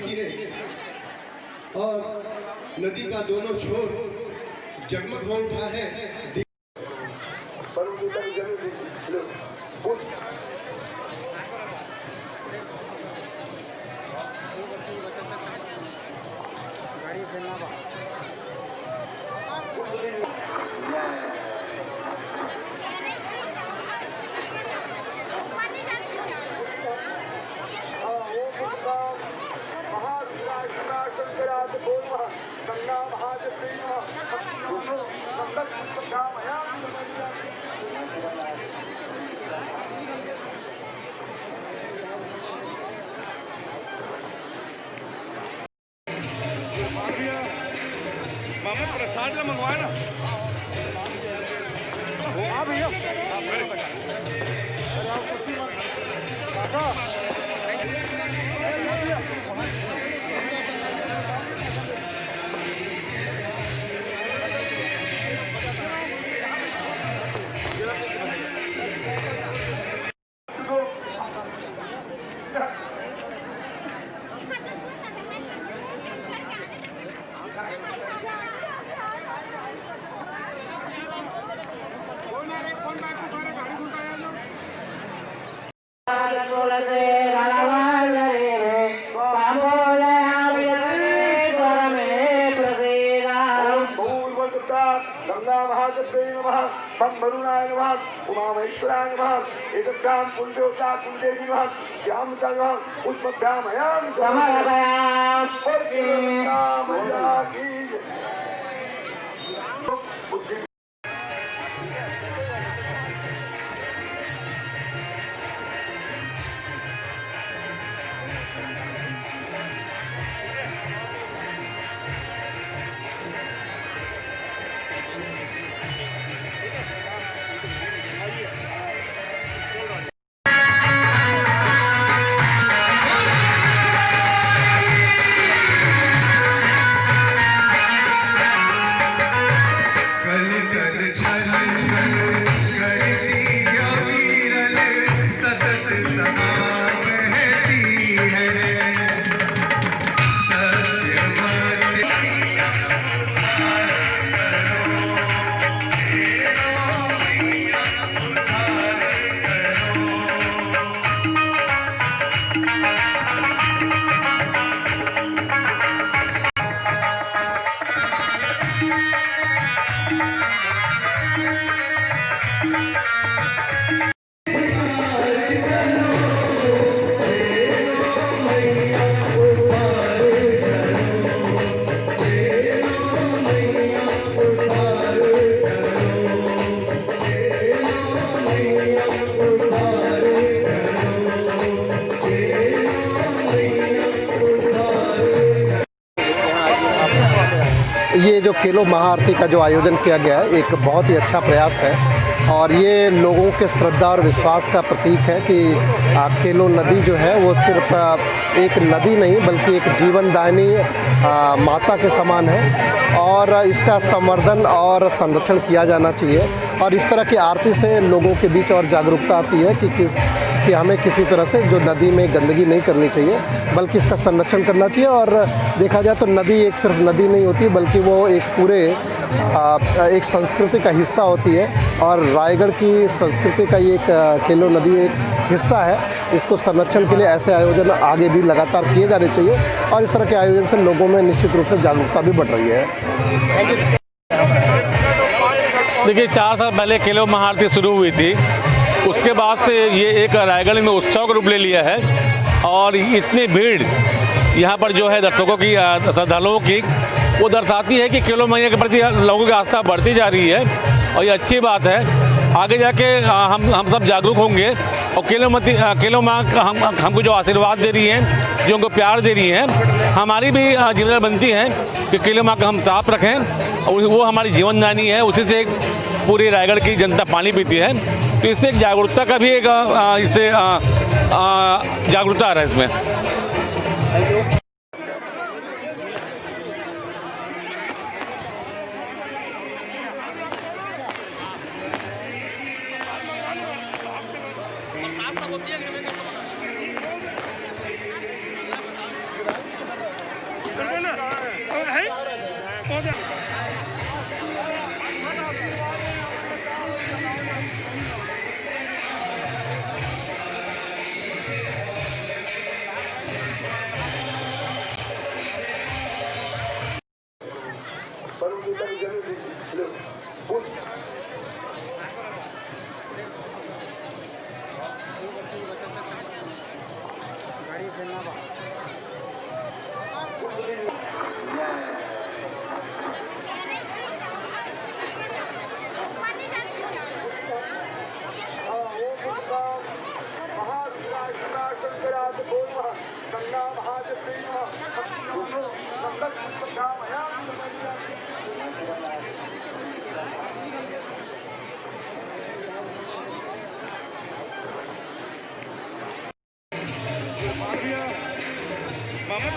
बहती है और नदी का दोनों छोर जगमग हो उठा है। मामा प्रसाद मंगवाए ना हाँ भैया गंगा महादेव्यै नमः वरुणाय नमः उमामहेश्वराय नमः एतभ्यां कुलदेवता कुलदेवी नमः श्यामता नमः पुष्पभ्यामयां समर्पयामि। ये जो खेलो महाआरती का जो आयोजन किया गया है एक बहुत ही अच्छा प्रयास है और ये लोगों के श्रद्धा और विश्वास का प्रतीक है कि खेलो नदी जो है वो सिर्फ एक नदी नहीं बल्कि एक जीवनदायिनी माता के समान है और इसका संवर्धन और संरक्षण किया जाना चाहिए। और इस तरह की आरती से लोगों के बीच और जागरूकता आती है कि हमें किसी तरह से जो नदी में गंदगी नहीं करनी चाहिए बल्कि इसका संरक्षण करना चाहिए। और देखा जाए तो नदी एक सिर्फ नदी नहीं होती बल्कि वो एक पूरे एक संस्कृति का हिस्सा होती है और रायगढ़ की संस्कृति का ये एक खेलो नदी एक हिस्सा है। इसको संरक्षण के लिए ऐसे आयोजन आगे भी लगातार किए जाने चाहिए और इस तरह के आयोजन से लोगों में निश्चित रूप से जागरूकता भी बढ़ रही है। देखिए 4 साल पहले खेलो महाआरती शुरू हुई थी, उसके बाद से ये एक रायगढ़ में उत्सव का रूप ले लिया है और इतनी भीड़ यहाँ पर जो है दर्शकों की श्रद्धालुओं की वो दर्शाती है कि खेलो मैया के प्रति लोगों की आस्था बढ़ती जा रही है और ये अच्छी बात है। आगे जाके हम सब जागरूक होंगे और खेलो माँ हमको जो आशीर्वाद दे रही हैं, जो हमको प्यार दे रही हैं, हमारी भी जिम्मेदारी बनती है कि खेलो माँ का हम साफ रखें और वो हमारी जीवनदायिनी है, उसी से पूरी रायगढ़ की जनता पानी पीती है। तो इससे एक जागरूकता का भी एक इससे जागरूकता आ रहा है इसमें।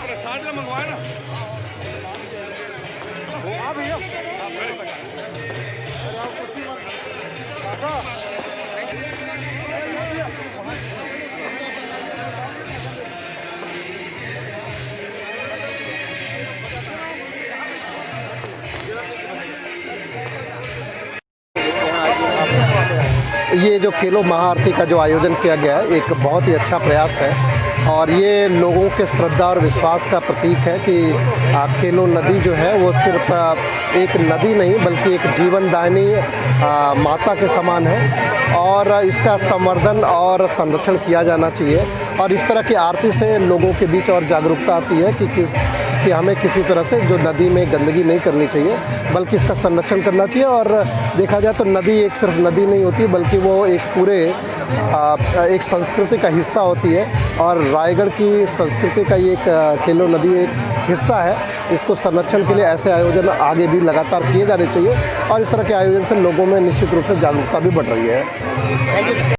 प्रसाद का मंगवाया ना ये जो खेलो महाआरती का जो आयोजन किया गया है एक बहुत ही अच्छा प्रयास है और ये लोगों के श्रद्धा और विश्वास का प्रतीक है कि केलो नदी जो है वो सिर्फ एक नदी नहीं बल्कि एक जीवनदायिनी माता के समान है और इसका संवर्धन और संरक्षण किया जाना चाहिए। और इस तरह की आरती से लोगों के बीच और जागरूकता आती है कि हमें किसी तरह से जो नदी में गंदगी नहीं करनी चाहिए बल्कि इसका संरक्षण करना चाहिए। और देखा जाए तो नदी एक सिर्फ नदी नहीं होती बल्कि वो एक पूरे एक संस्कृति का हिस्सा होती है और रायगढ़ की संस्कृति का ये एक केलो नदी एक हिस्सा है। इसको संरक्षण के लिए ऐसे आयोजन आगे भी लगातार किए जाने चाहिए और इस तरह के आयोजन से लोगों में निश्चित रूप से जागरूकता भी बढ़ रही है।